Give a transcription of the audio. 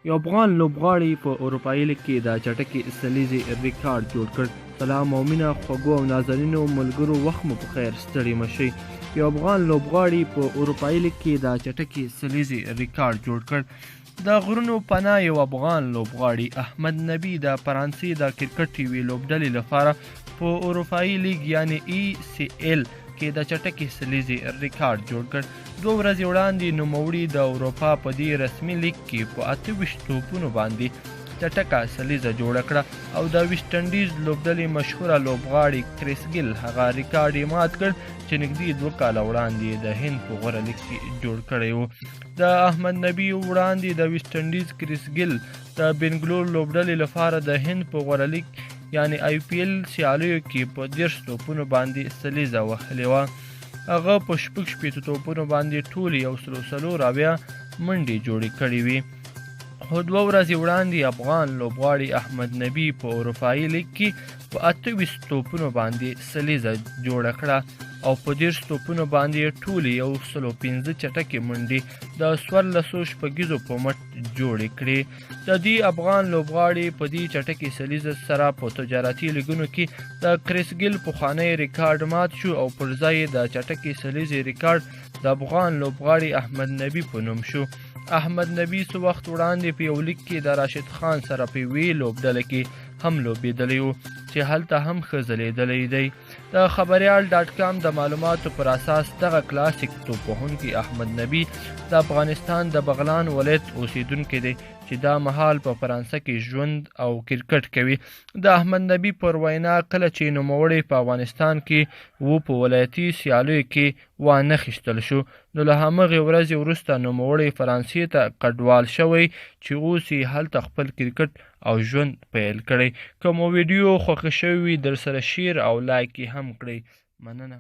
یو افغان لوبغاړي په اروپایي لیګ کې د چټکې سلیزې ریکارډ جوړ کړ. سلام او مینه خوږو او نازنینو ملګرو، وخت مو په خیر، ستړي مه شئ. یو افغان لوبغاړي په اروپایي لیګ کې د چټکې سلیزې ریکارډ جوړ کړ. د غرونو پناه یو افغان لوبغاړي احمد نبي د فرانسې د کرکټ یوې لوبډلې لپاره په اروپایي لیګ یعنی ECL کې د چټکې سلیزې ریکارډ جوړ کړ. 2 ورځې وړاندې نوموړي د اروپا په دې رسمي لیګ کې په 28 توپونو باندې چټکه سلیزه جوړه کړه او د ویسټ انډیز لوبډلې مشهوره لوبغاړي کریس ګیل هغه ریکارډ یې مات کړ چې نږدې 2 کاله وړاندې د هند په غوره لیګ کې جوړ کړی و. د احمد نبي وړاندې د ویسټ انډیز کریس ګیل د بنګلور لوبډلې لپاره د هند په غوره لیګ یعنی IPL سیالیو کې په 30 توپونو باندې سلیزه وهلې وه. هغه په 16 توپونو باندې ټولې 140 منډې جوړې کړې وې. خو 2 ورځې وړاندې افغان لوبغاړي احمد نبي په اروپایي لیګ کې په 28 توپونو باندې سلیزه جوړه کړه او په 30 توپونو باندې ټولې 115 چټکې منډې د 14 شپږیزو په مټ جوړې کړې. د دې افغان لوبغاړي په دې چټکې سلیزه سره په تجارتي لیګونو کې د کریس ګیل پخوانی ریکارډ مات شو او پر ځای د چټکې سلیزې ریکارډ د افغان لوبغاړي احمد نبي په نوم شو. احمد نبي څه وخت وړاندې په یو لیګ کې د راشد خان سره په یوې لوبډله کې هم لوبېدلی و چې هلته هم ښه ځلېدلی دی. د خبریال ډاټ کام د معلوماتو پر اساس دغه کلاسیک توپ وهونکی احمد نبي د افغانستان د بغلان ولایت اوسیدونکی دی چې دا مهال په فرانسه کې ژوند او کرکټ کوي. د احمد نبي پر وینا کله چې نوموړی په افغانستان کې و په ولایتي سیالیو کې وانه خیستل شو نو له همغې ورځې وروسته نوموړی فرانسې ته کډوال شوی چې اوس یې هلته خپل کرکټ او ژوند پیل کړی. که مو ویډیو خوښه شوې وي در سره شیر او لایک یې هم کړئ. مننه.